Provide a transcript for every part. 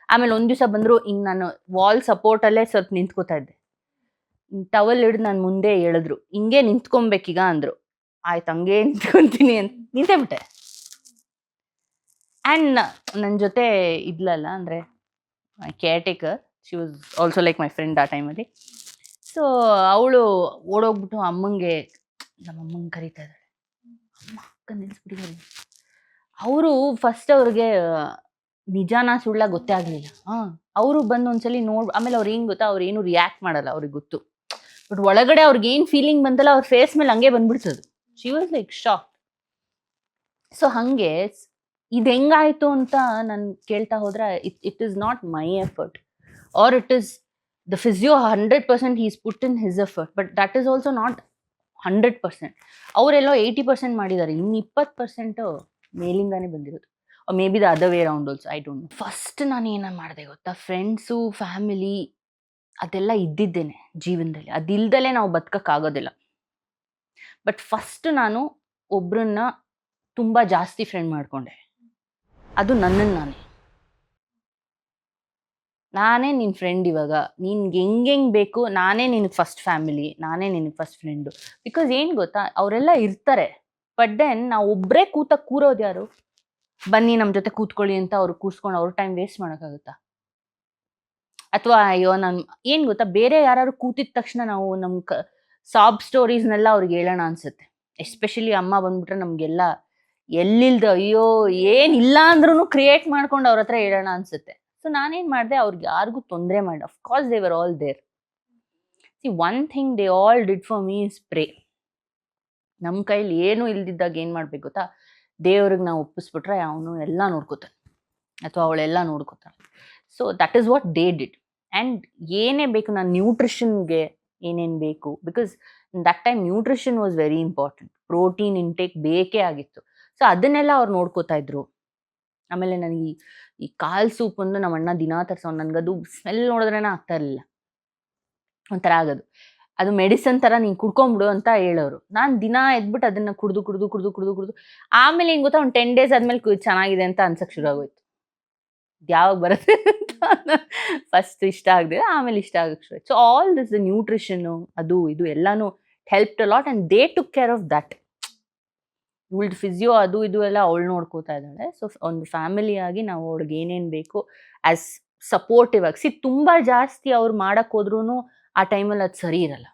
ಆಮೇಲೆ ಒಂದ್ ದಿವಸ ಬಂದ್ರು, ಹಿಂಗ್ ನಾನು ವಾಲ್ ಸಪೋರ್ಟ್ ಅಲ್ಲೇ ಸ್ವಲ್ಪ ನಿಂತ್ಕೋತಾ ಇದ್ದೆ. ಟವಲ್ ಹಿಡಿದು ನಾನು ಮುಂದೆ ಎಳೆದ್ರು, ಹಿಂಗೆ ನಿಂತ್ಕೊಬೇಕೀಗ ಅಂದ್ರು. ಆಯ್ತು ಹಂಗೆ ನಿಂತ್ಕೊಂತೀನಿ ಅಂತ ನಿಂತೇ ಬಿಟ್ಟೆ. ಅಂಡ್ ನನ್ನ ಜೊತೆ ಇದ್ಲಲ್ಲ, ಅಂದ್ರೆ care taker, she was also like my friend ಆ ಟೈಮಲ್ಲಿ. ಸೊ ಅವಳು ಓಡೋಗ್ಬಿಟ್ಟು ಅಮ್ಮಂಗೆ, ನಮ್ಮ ಅಮ್ಮಂಗೆ ಕರೀತಾ ಇದ್ದಾಳೆ, ಅಮ್ಮ ಅಕ್ಕ ನಿಲ್ಸ್ಬಿಟ್ಟಿದ್ದಾರೆ. ಅವರು ಫಸ್ಟ್ ಅವ್ರಿಗೆ ನಿಜಾನ ಸುಳ್ಳ ಗೊತ್ತೇ ಆಗ್ಲಿಲ್ಲ. ಅವರು ಬಂದು ಒಂದ್ಸಲಿ ಆಮೇಲೆ ಅವ್ರು ಏನ್ ಗೊತ್ತಾ, ಅವ್ರು ಏನು ರಿಯಾಕ್ಟ್ ಮಾಡಲ್ಲ, ಅವ್ರಿಗೆ ಗೊತ್ತು. ಬಟ್ ಒಳಗಡೆ ಅವ್ರಿಗೆ ಏನ್ ಫೀಲಿಂಗ್ ಬಂತಲ್ಲ, ಅವ್ರ ಫೇಸ್ ಮೇಲೆ ಹಂಗೆ ಬಂದ್ಬಿಡ್ತದು. She was like shock. So ಹಂಗೆ ಇದು ಹೆಂಗಾಯ್ತು ಅಂತ ನಾನು ಕೇಳ್ತಾ ಹೋದ್ರೆ, it is not my effort, or it is the physio 100% is put in his effort, but that is also not 100%. ಅವರೆಲ್ಲೋ 80% ಮಾಡಿದ್ದಾರೆ, ಇನ್ನು 20% ಮೇಲಿಂದಾನೇ ಬಂದಿರೋದು. Maybe the other way around also, I don't know. First ನಾನು ಏನ ಮಾಡಿದೆ ಗೊತ್ತಾ, friends family ಅದೆಲ್ಲ ಇದ್ದಿದ್ದೇನೆ ಜೀವನದಲ್ಲಿ, ಅದಿಲ್ದಲೇ ನಾವು ಬದುಕಕ್ಕಾಗೋದಿಲ್ಲ. ಬಟ್ ಫಸ್ಟ್ ನಾನು ಒಬ್ರನ್ನ ತುಂಬಾ ಜಾಸ್ತಿ ಫ್ರೆಂಡ್ ಮಾಡ್ಕೊಂಡೆ, ಅದು ನನ್ನನ್ನು ನಾನೇ ನಿನ್ನ ಫ್ರೆಂಡ್. ಇವಾಗ ನಿನ್ಗೆ ಹೆಂಗೆಂಗ್ ಬೇಕು, ನಾನೇ ನಿನಗೆ ಫಸ್ಟ್ ಫ್ಯಾಮಿಲಿ, ನಾನೇ ನಿನಗೆ ಫಸ್ಟ್ ಫ್ರೆಂಡು. ಬಿಕಾಸ್ ಏನು ಗೊತ್ತಾ, ಅವರೆಲ್ಲ ಇರ್ತಾರೆ, ಬಟ್ ದೆನ್ ನಾವು ಒಬ್ಬರೇ ಕೂರೋದು ಯಾರು? ಬನ್ನಿ ನಮ್ಮ ಜೊತೆ ಕೂತ್ಕೊಳ್ಳಿ ಅಂತ ಅವ್ರು ಕೂರ್ಸ್ಕೊಂಡು ಅವ್ರ ಟೈಮ್ ವೇಸ್ಟ್ ಮಾಡೋಕ್ಕಾಗುತ್ತಾ? ಅಥವಾ ಅಯ್ಯೋ ನಾನು ಏನು ಗೊತ್ತಾ, ಬೇರೆ ಯಾರು ಕೂತಿದ ತಕ್ಷಣ ನಾವು ನಮ್ಮ ಸಾಬ್ ಸ್ಟೋರೀಸ್ನೆಲ್ಲ ಅವ್ರಿಗೆ ಹೇಳೋಣ ಅನ್ಸುತ್ತೆ. ಎಸ್ಪೆಷಲಿ ಅಮ್ಮ ಬಂದ್ಬಿಟ್ರೆ ನಮಗೆಲ್ಲ ಎಲ್ಲಿಲ್ದ ಅಯ್ಯೋ ಏನಿಲ್ಲ ಅಂದ್ರೂ ಕ್ರಿಯೇಟ್ ಮಾಡ್ಕೊಂಡು ಅವ್ರ ಹತ್ರ ಹೇಳೋಣ ಅನ್ಸುತ್ತೆ. ಸೊ ನಾನೇನು ಮಾಡಿದೆ, ಅವ್ರಿಗೆ ಯಾರಿಗೂ ತೊಂದರೆ ಮಾಡಿ, of course they were all there. See one thing they all did for me is pray. ನಮ್ಮ ಕೈಲಿ ಏನು ಇಲ್ದಿದ್ದಾಗ ಏನು ಮಾಡ್ಬೇಕು ಗೊತ್ತಾ, ದೇವ್ರಿಗೆ ನಾವು ಒಪ್ಪಿಸ್ಬಿಟ್ರೆ ಅವನು ಎಲ್ಲ ನೋಡ್ಕೋತಾನೆ, ಅಥವಾ ಅವಳೆಲ್ಲ ನೋಡ್ಕೋತಾಳೆ. So that is what they did. And ಏನೇ ಬೇಕು, ನಾನು ನ್ಯೂಟ್ರಿಷನ್ಗೆ ಏನೇನು ಬೇಕು, because that time nutrition was very important, protein intake ಬೇಕೇ ಆಗಿತ್ತು. ಸೊ ಅದನ್ನೆಲ್ಲ ಅವ್ರು ನೋಡ್ಕೋತಾ ಇದ್ರು. ಆಮೇಲೆ ನನಗೆ ಈ ಕಾಲ್ ಸೂಪ್ ಒಂದು ನಮ್ಮ ಅಣ್ಣ ದಿನಾ ತರ್ಸೋ, ನನಗದು ಸ್ಮೆಲ್ ನೋಡಿದ್ರೇನ ಆಗ್ತಾ ಇರಲಿಲ್ಲ, ಒಂಥರ ಆಗೋದು. ಅದು ಮೆಡಿಸನ್ ಥರ ನೀನು ಕುಡ್ಕೊಂಬಿಡು ಅಂತ ಹೇಳೋರು. ನಾನು ದಿನ ಎದ್ಬಿಟ್ಟು ಅದನ್ನು ಕುಡಿದು ಆಮೇಲೆ ಏನು ಗೊತ್ತಾ, ಒಂದು 10 days ಆದಮೇಲೆ ಚೆನ್ನಾಗಿದೆ ಅಂತ ಅನ್ಸಕ್ಕೆ ಶುರು ಆಗೋಯ್ತು. ಯಾವಾಗ ಬರುತ್ತೆ ಅಂತ ಫಸ್ಟ್ ಇಷ್ಟ ಆಗದೆ, ಆಮೇಲೆ ಇಷ್ಟ ಆಗಕ್ಕೆ ಶುರು ಆಯ್ತು. ಸೊ ಆಲ್ ದಿಸ್ ದ ನ್ಯೂಟ್ರಿಷನ್ನು, ಅದು ಇದು ಎಲ್ಲಾನು helped a lot, and they took care of that. ಇವಳ್ದು ಫಿಸಿಯೋ ಅದು ಇದು ಎಲ್ಲ ಅವಳು ನೋಡ್ಕೋತಾ ಇದ್ದಾಳೆ. ಸೊ ಒಂದು ಫ್ಯಾಮಿಲಿ ಆಗಿ ನಾವು ಅವ್ಳಿಗೆ ಏನೇನು ಬೇಕು ಆ್ಯಸ್ ಸಪೋರ್ಟಿವ್ ಆಗಿ, ತುಂಬ ಜಾಸ್ತಿ ಅವ್ರು ಮಾಡಕ್ಕೆ ಹೋದ್ರೂ ಆ ಟೈಮಲ್ಲಿ ಅದು ಸರಿ ಇರಲ್ಲ.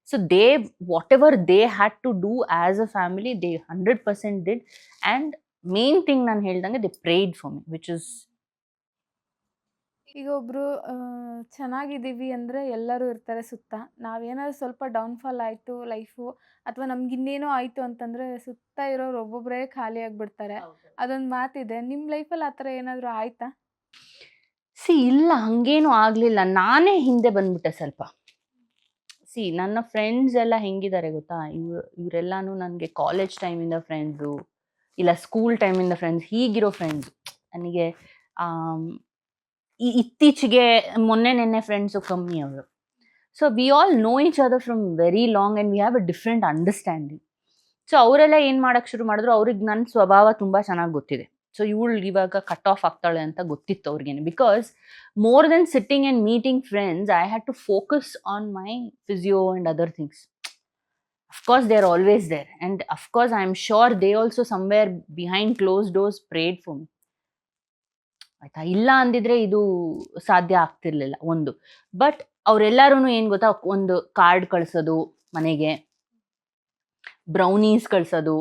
So they whatever they had to do as a family, they 100% did. And main thing ನಾನು ಹೇಳ್ದಂಗೆ, they prayed for me, which is. ಈಗ ಒಬ್ರು ಚೆನ್ನಾಗಿದ್ದೀವಿ ಅಂದರೆ ಎಲ್ಲರೂ ಇರ್ತಾರೆ ಸುತ್ತ. ನಾವೇನಾದ್ರು ಸ್ವಲ್ಪ ಡೌನ್ಫಾಲ್ ಆಯಿತು ಲೈಫು, ಅಥವಾ ನಮ್ಗಿನ್ನೇನೋ ಆಯಿತು ಅಂತಂದರೆ ಸುತ್ತ ಇರೋರು ಒಬ್ಬೊಬ್ಬರೇ ಖಾಲಿ ಆಗಿಬಿಡ್ತಾರೆ. ಅದೊಂದು ಮಾತಿದೆ. ನಿಮ್ಮ ಲೈಫಲ್ಲಿ ಆ ಥರ ಏನಾದರೂ ಆಯಿತಾ? ಇಲ್ಲ, ಹಂಗೇನು ಆಗಲಿಲ್ಲ. ನಾನೇ ಹಿಂದೆ ಬಂದ್ಬಿಟ್ಟೆ ಸ್ವಲ್ಪ. ನನ್ನ ಫ್ರೆಂಡ್ಸ್ ಎಲ್ಲ ಹೆಂಗಿದ್ದಾರೆ ಗೊತ್ತಾ, ಇವರೆಲ್ಲಾನು ನನಗೆ ಕಾಲೇಜ್ ಟೈಮಿಂದ ಫ್ರೆಂಡ್ಸು, ಇಲ್ಲ ಸ್ಕೂಲ್ ಟೈಮಿಂದ ಫ್ರೆಂಡ್ಸ್, ಹೀಗಿರೋ ಫ್ರೆಂಡ್ಸು. ನನಗೆ ಇತ್ತೀಚೆಗೆ ನೆನ್ನೆ ಫ್ರೆಂಡ್ಸು ಕಮ್ಮಿ ಅವರು. So we all know each other from very long, and we have a different understanding. So ಅವರೆಲ್ಲ ಏನು ಮಾಡೋಕ್ಕೆ ಶುರು ಮಾಡಿದ್ರು, ಅವ್ರಿಗೆ ನನ್ನ ಸ್ವಭಾವ ತುಂಬ ಚೆನ್ನಾಗಿ ಗೊತ್ತಿದೆ. ಸೊ ಇವಳು ಇವಾಗ ಕಟ್ ಆಫ್ ಆಗ್ತಾಳೆ ಅಂತ ಗೊತ್ತಿತ್ತು ಅವ್ರಿಗೇನೆ. Because more than sitting and meeting friends, I had to focus on my physio and other things. Of course they are always there, and of course I am sure they also somewhere behind close doors prayed for me. ಆಯ್ತಾ, ಇಲ್ಲ ಅಂದಿದ್ರೆ ಇದು ಸಾಧ್ಯ ಆಗ್ತಿರ್ಲಿಲ್ಲ ಒಂದು. But ಅವರೆಲ್ಲರೂ ಏನು ಗೊತ್ತಾ, ಒಂದು ಕಾರ್ಡ್ ಕಳ್ಸೋದು ಮನೆಗೆ, ಬ್ರೌನೀಸ್ ಕಳ್ಸೋದು,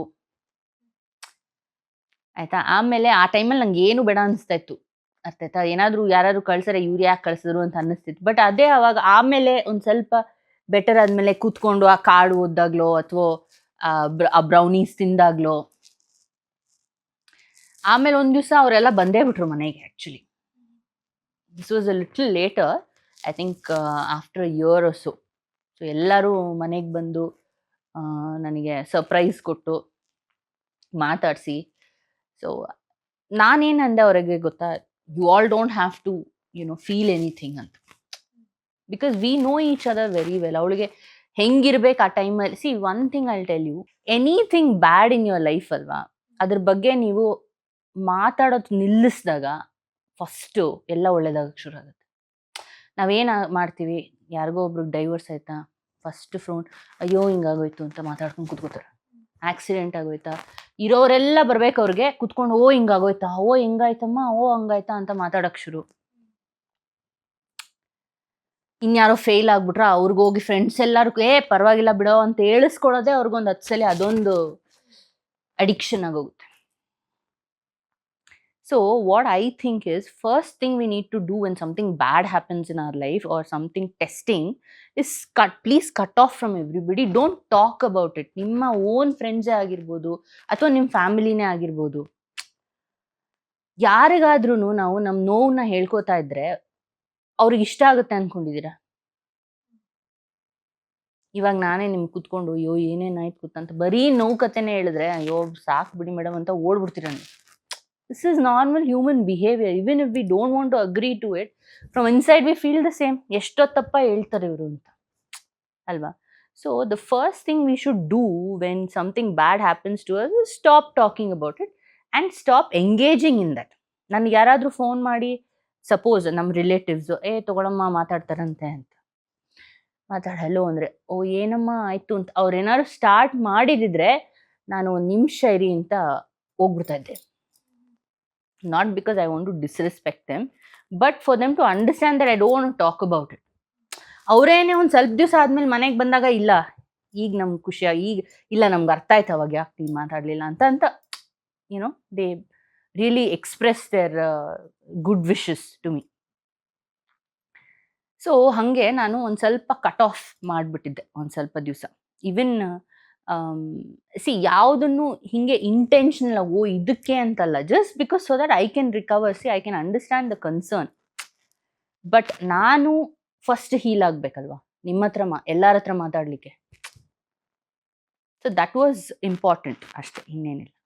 ಆಯ್ತಾ. ಆಮೇಲೆ ಆ ಟೈಮಲ್ಲಿ ನಂಗೆ ಏನು ಬೇಡ ಅನಿಸ್ತಾ ಇತ್ತು, ಅರ್ಥ ಆಯ್ತಾ. ಏನಾದರೂ ಯಾರಾದ್ರು ಕಳ್ಸರೆ ಇವ್ರು ಯಾಕೆ ಕಳ್ಸಿದ್ರು ಅಂತ ಅನ್ನಿಸ್ತಿತ್ತು. ಬಟ್ ಅದೇ ಅವಾಗ ಆಮೇಲೆ ಒಂದು ಸ್ವಲ್ಪ ಬೆಟರ್ ಆದಮೇಲೆ ಕೂತ್ಕೊಂಡು ಆ ಕಾರ್ಡ್ ಓದ್ದಾಗ್ಲೋ, ಅಥವಾ ಆ ಬ್ರೌನೀಸ್ ತಿಂದಾಗ್ಲೋ. ಆಮೇಲೆ ಒಂದು ದಿವಸ ಅವರೆಲ್ಲ ಬಂದೇ ಬಿಟ್ರು ಮನೆಗೆ. Actually this was a little later, I think after a year or so. So ಎಲ್ಲರೂ ಮನೆಗೆ ಬಂದು ನನಗೆ ಸರ್ಪ್ರೈಸ್ ಕೊಟ್ಟು ಮಾತಾಡಿಸಿ. ಸೊ ನಾನೇನಂದೆ ಅವರಿಗೆ ಗೊತ್ತಾ, you all don't have to feel anything ಅಂತ. Because we know each other very well. ಅವಳಿಗೆ ಹೆಂಗಿರ್ಬೇಕು ಆ ಟೈಮಲ್ಲಿ. One thing I tell you, anything bad in your life ಅಲ್ವಾ, ಅದ್ರ ಬಗ್ಗೆ ನೀವು ಮಾತಾಡೋದು ನಿಲ್ಲಿಸಿದಾಗ ಫಸ್ಟು ಎಲ್ಲ ಒಳ್ಳೇದಾಗಕ್ಕೆ ಶುರು ಆಗುತ್ತೆ. ನಾವೇನು ಮಾಡ್ತೀವಿ, ಯಾರಿಗೋ ಒಬ್ರಿಗೆ ಡೈವರ್ಸ್ ಆಯ್ತಾ, ಫಸ್ಟ್ ಫೋನ್ ಅಯ್ಯೋ ಹಿಂಗಾಗೋಯ್ತು ಅಂತ ಮಾತಾಡ್ಕೊಂಡು ಕೂತ್ಕೋತಾರೆ. ಆಕ್ಸಿಡೆಂಟ್ ಆಗೋಯ್ತಾ, ಇರೋರೆಲ್ಲ ಬರ್ಬೇಕು ಅವ್ರಿಗೆ, ಕುತ್ಕೊಂಡು ಓ ಹಿಂಗಾಗೋಯ್ತಾ, ಓ ಹಿಂಗಾಯ್ತಮ್ಮ, ಓ ಹಂಗಾಯ್ತಾ ಅಂತ ಮಾತಾಡೋಕ್ಕೆ ಶುರು. ಇನ್ಯಾರೋ ಫೇಲ್ ಆಗ್ಬಿಟ್ರ ಅವ್ರಿಗೋಗಿ ಫ್ರೆಂಡ್ಸ್ ಎಲ್ಲರೂ ಪರವಾಗಿಲ್ಲ ಬಿಡೋ ಅಂತ ಹೇಳಿಸ್ಕೊಳೋದೇ ಅವ್ರಿಗೊಂದು 10 ಸಲ ಅದೊಂದು ಅಡಿಕ್ಷನ್ ಆಗೋಗುತ್ತೆ. So what I think is, first thing we need to do when something bad happens in our life or something testing is please cut off from everybody. Don't talk about it. ನಿಮ್ಮ own ಫ್ರೆಂಡ್ಸೇ ಆಗಿರ್ಬೋದು ಅಥವಾ ನಿಮ್ಮ ಫ್ಯಾಮಿಲಿನೇ ಆಗಿರ್ಬೋದು, ಯಾರಿಗಾದ್ರೂ ನಾವು ನಮ್ಮ ನೋವನ್ನ ಹೇಳ್ಕೊತಾ ಇದ್ರೆ ಅವ್ರಿಗೆ ಇಷ್ಟ ಆಗುತ್ತೆ ಅನ್ಕೊಂಡಿದ್ದೀರಾ? ಇವಾಗ ನಾನೇ ನಿಮ್ಗೆ ಕುತ್ಕೊಂಡು ಅಯ್ಯೋ ಏನೇನಾಯ್ತು ಅಂತ ಬರೀ ನೋವು ಕತೆನೇ ಹೇಳಿದ್ರೆ ಅಯ್ಯೋ ಸಾಕು ಬಿಡಿ ಮೇಡಮ್ ಅಂತ ಓಡ್ಬಿಡ್ತೀರ ನೀವು. This is normal human behavior. Even if we don't want to agree to it, from inside we feel the same. ಎಷ್ಟೊತ್ತಪ್ಪ ಹೇಳ್ತಾರೆ ಇವರು ಅಂತ ಅಲ್ವಾ? So the first thing we should do when something bad happens to us is stop talking about it and stop engaging in that. ನನಗೆ ಯಾರಾದರೂ phone ಮಾಡಿ, suppose ನಮ್ಮ relatives ತಗೊಳಮ್ಮ ಮಾತಾಡ್ತಾರಂತೆ ಅಂತ hello ಅಂದರೆ, ಓ ಏನಮ್ಮ ಆಯಿತು ಅಂತ ಅವ್ರೇನಾದ್ರು ಸ್ಟಾರ್ಟ್ ಮಾಡಿದಿದ್ರೆ ನಾನು ಒಂದು ನಿಮಿಷ ಇರಿ ಅಂತ ಹೋಗ್ಬಿಡ್ತಾ ಇದ್ದೆ. Not because I want to disrespect them, but for them to understand that I don't want to talk about it. ಅವರೇನೇ ಒಂದು ಸ್ವಲ್ಪ ದಿವಸ ಆದ್ಮೇಲೆ ಮನೆಗೆ ಬಂದಾಗ ಇಲ್ಲ ಈಗ ನಮ್ಗೆ ಖುಷಿಯಾಗಿ, ಈಗ ಇಲ್ಲ ನಮ್ಗೆ ಅರ್ಥ ಆಯ್ತು ಅವಾಗ ಯಾಕೆ ನೀನು ಮಾತಾಡಲಿಲ್ಲ ಅಂತ you know they really express their good wishes to me. So ಹಾಗೆ ನಾನು ಒಂದು ಸ್ವಲ್ಪ ಕಟ್ ಆಫ್ ಮಾಡಿಬಿಟ್ಟಿದ್ದೆ ಒಂದು ಸ್ವಲ್ಪ ದಿವಸ. ಈವನ್ ಯಾವುದನ್ನು ಹಿಂಗೆ ಇಂಟೆನ್ಷನಲ್ ಓ ಇದಕ್ಕೆ ಅಂತಲ್ಲ, just because so that I can recover, I can understand the concern. But ನಾನು ಫಸ್ಟ್ ಹೀಲ್ ಆಗಬೇಕಲ್ವಾ ನಿಮ್ಮ ಹತ್ರ ಎಲ್ಲರ ಹತ್ರ ಮಾತಾಡಲಿಕ್ಕೆ. ಸೊ ದಟ್ ವಾಸ್ ಇಂಪಾರ್ಟೆಂಟ್ ಅಷ್ಟೇ, ಇನ್ನೇನಿಲ್ಲ.